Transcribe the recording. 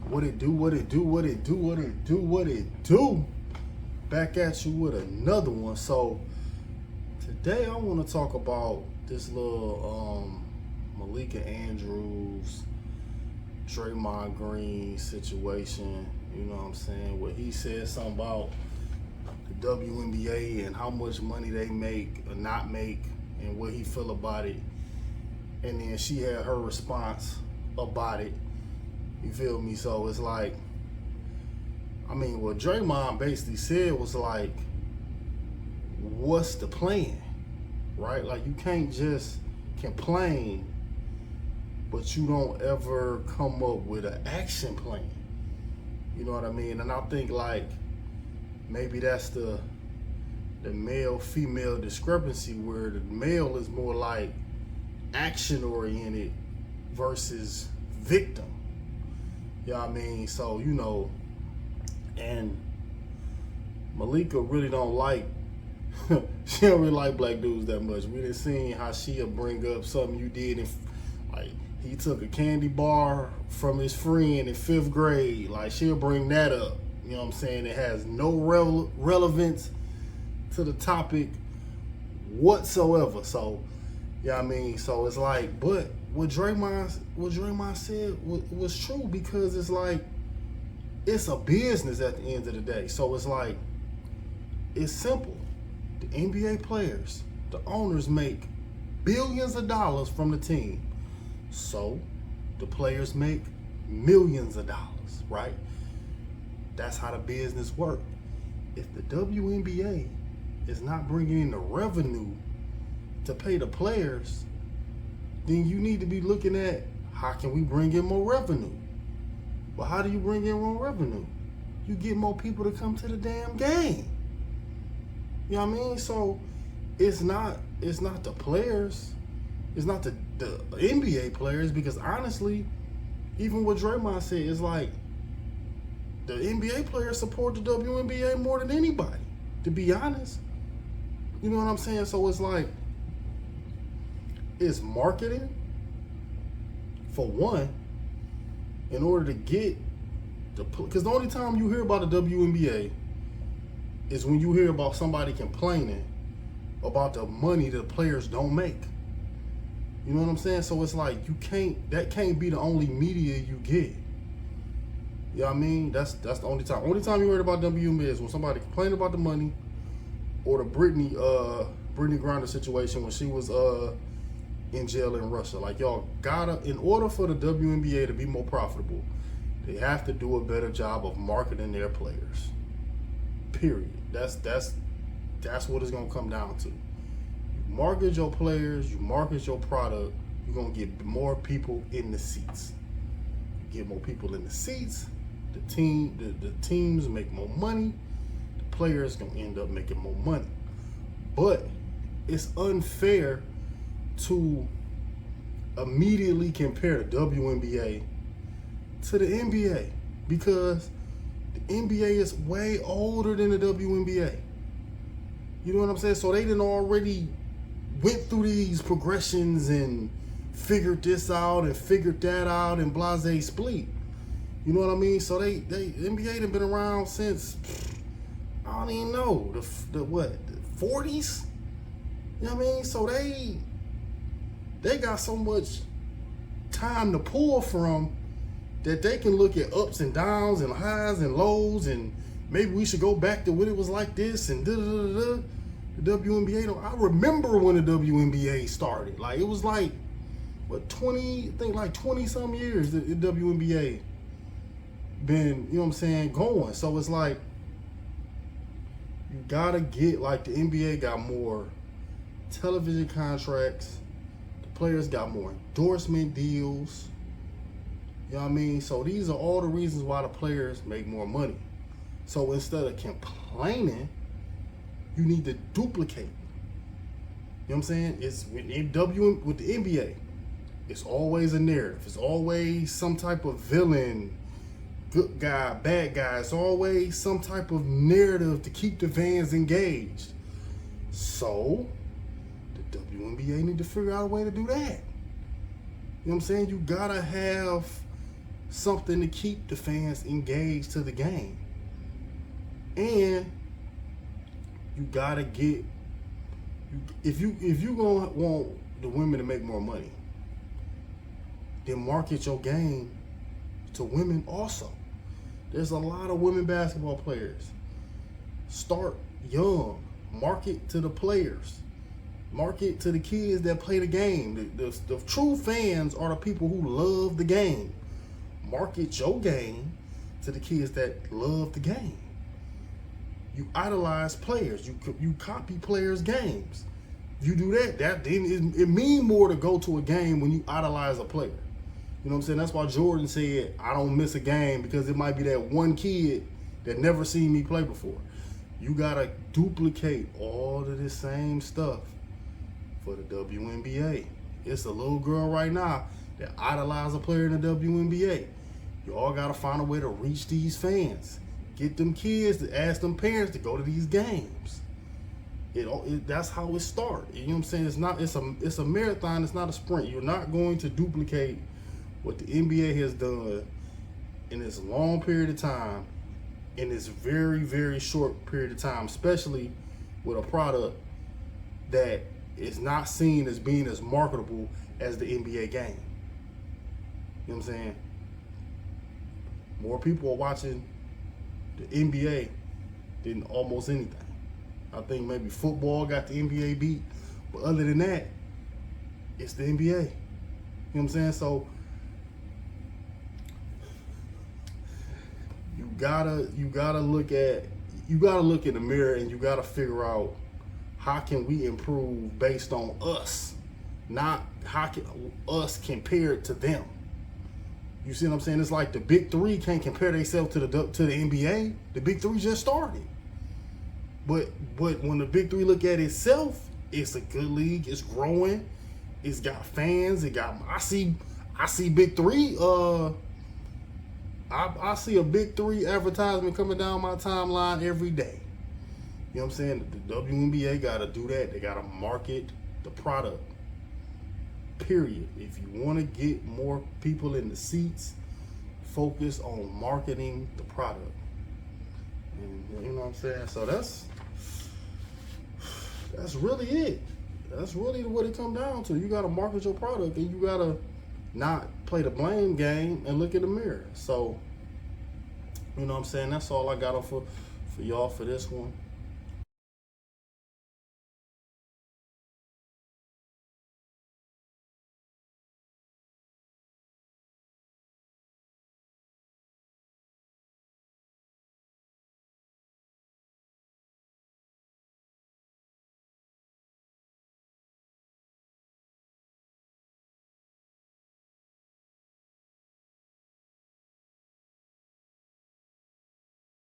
What it do, what it do, what it do, what it do, what it do. Back at you with another one. So today I want to talk about this little Malika Andrews, Draymond Green situation. You know what I'm saying? Where he said something about the WNBA and how much money they make or not make and what he feel about it. And then she had her response about it. You feel me? So it's like, I mean, what Draymond basically said was like, what's the plan? Right? Like, you can't just complain, but you don't ever come up with an action plan. You know what I mean? And I think, like, maybe that's the male-female discrepancy, where the male is more like action-oriented versus victim. You know what I mean? So, you know, and Malika really don't like, she don't really like black dudes that much. We done seen how she'll bring up something you did, and like, he took a candy bar from his friend in 5th grade. Like, she'll bring that up. You know what I'm saying? It has no relevance to the topic whatsoever. So, yeah, I mean, so it's like, but what Draymond said was true, because it's like, it's a business at the end of the day. So it's like, it's simple. The NBA players, the owners, make billions of dollars from the team. So the players make millions of dollars, right? That's how the business works. If the WNBA is not bringing in the revenue to pay the players, then you need to be looking at, how can we bring in more revenue? Well, how do you bring in more revenue? You get more people to come to the damn game. You know what I mean? So it's not the players, it's not the NBA players, because honestly, even what Draymond said is like, the NBA players support the WNBA more than anybody, to be honest. You know what I'm saying? So it's like, it's marketing, for one, in order to get the, because the only time you hear about the WNBA is when you hear about somebody complaining about the money that players don't make. You know what I'm saying? So it's like, that can't be the only media you get. You know what I mean? That's the only time. Only time you heard about WNBA is when somebody complained about the money, or the Brittany Griner situation when she was in jail in Russia. Like, y'all gotta, in order for the WNBA to be more profitable, they have to do a better job of marketing their players. Period. That's what it's gonna come down to. You market your players, you market your product, you're gonna get more people in the seats. You get more people in the seats, the teams make more money, the players gonna end up making more money. But it's unfair to immediately compare the WNBA to the NBA, because the NBA is way older than the WNBA. You know what I'm saying? So they done already went through these progressions and figured this out and figured that out and blase split. You know what I mean? So the NBA done been around since, I don't even know, the 40s? You know what I mean? So they got so much time to pull from, that they can look at ups and downs and highs and lows, and maybe we should go back to when it was like this and da-da-da-da. The WNBA, I remember when the WNBA started. Like, it was like, what, 20 some years the WNBA been, you know what I'm saying, going. So it's like, you gotta get, like, the NBA got more television contracts, the players got more endorsement deals. You know what I mean? So these are all the reasons why the players make more money. So instead of complaining, you need to duplicate. You know what I'm saying? It's with the NBA, it's always a narrative. It's always some type of villain, good guy, bad guy. It's always some type of narrative to keep the fans engaged. So the WNBA need to figure out a way to do that. You know what I'm saying? You gotta have something to keep the fans engaged to the game. And you gotta get, if you gonna want the women to make more money, then market your game to women also. There's a lot of women basketball players. Start young. Market to the players. Market to the kids that play the game. The true fans are the people who love the game. Market your game to the kids that love the game. You idolize players. You copy players' games. If you do that then it means more to go to a game when you idolize a player. You know what I'm saying? That's why Jordan said, I don't miss a game, because it might be that one kid that never seen me play before. You gotta duplicate all of this same stuff for the WNBA. It's a little girl right now that idolize a player in the WNBA. You all gotta find a way to reach these fans. Get them kids to ask them parents to go to these games. That's how it starts. You know what I'm saying? It's a marathon. It's not a sprint. You're not going to duplicate what the NBA has done in this long period of time, in this very, very short period of time, especially with a product that is not seen as being as marketable as the NBA game. You know what I'm saying? More people are watching the NBA than almost anything. I think maybe football got the NBA beat, but other than that, it's the NBA. You know what I'm saying? So you gotta look in the mirror, and you gotta figure out, how can we improve based on us, not how can us compare it to them. You see what I'm saying? It's like the big three can't compare themselves to the NBA. The big three just started. But when the big three look at itself, it's a good league. It's growing. It's got fans. I see big three. I see a big three advertisement coming down my timeline every day. You know what I'm saying? The WNBA got to do that. They got to market the product. Period. If you want to get more people in the seats, focus on marketing the product. And you know what I'm saying? So that's really it. That's really what it comes down to. You got to market your product, and you got to not play the blame game and look in the mirror. So, you know what I'm saying? That's all I got for y'all for this one.